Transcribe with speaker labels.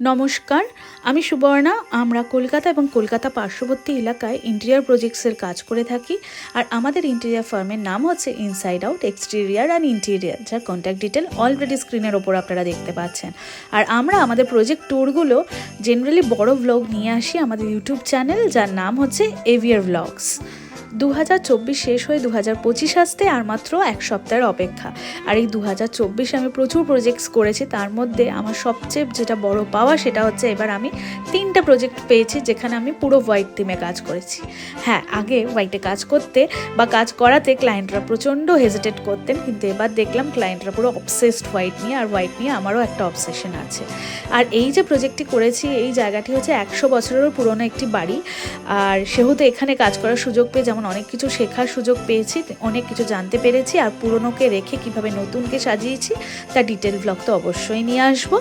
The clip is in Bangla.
Speaker 1: নমস্কার, আমি সুবর্ণা। আমরা কলকাতা এবং কলকাতা পার্শ্ববর্তী এলাকায় ইন্টেরিয়ার প্রজেক্টসের কাজ করে থাকি। আর আমাদের ইন্টেরিয়ার ফার্মের নাম হচ্ছে inside out exterior and interior, যার কন্ট্যাক্ট ডিটেল অলরেডি স্ক্রিনের ওপর আপনারা দেখতে পাচ্ছেন। আর আমরা আমাদের প্রজেক্ট ট্যুরগুলো জেনারেলি বড় ভ্লগ নিয়ে আসি আমাদের ইউটিউব চ্যানেল, যার নাম হচ্ছে এভিয়ার ভ্লগস। 2024 শেষ হয়ে 2025 আসতে আর মাত্র এক সপ্তাহের অপেক্ষা। আর এই 2024 আমি প্রচুর প্রজেক্টস করেছি। তার মধ্যে আমার সবচেয়ে যেটা বড় পাওয়া সেটা হচ্ছে এবার আমি 3টে প্রজেক্ট পেয়েছি যেখানে আমি পুরো হোয়াইট থিমে কাজ করেছি। হ্যাঁ, আগে হোয়াইটে কাজ করতে বা কাজ করাতে ক্লায়েন্টরা প্রচণ্ড হেজিটেট করতেন, কিন্তু এবার দেখলাম ক্লায়েন্টরা পুরো অবসেসড হোয়াইট নিয়ে। আর হোয়াইট নিয়ে আমারও একটা অবসেশন আছে। আর এই যে প্রজেক্টটি করেছি, এই জায়গাটি হচ্ছে 100 বছরেরও পুরনো একটি বাড়ি। আর সেহেতু এখানে কাজ করার সুযোগ পেয়ে যেমন অনেক কিছু শেখার সুযোগ পেয়েছি, অনেক কিছু জানতে পেরেছি। আর পুরনোকে রেখে কিভাবে নতুনকে সাজিয়েছি তার ডিটেল ব্লগ তো অবশ্যই নিয়ে আসবো।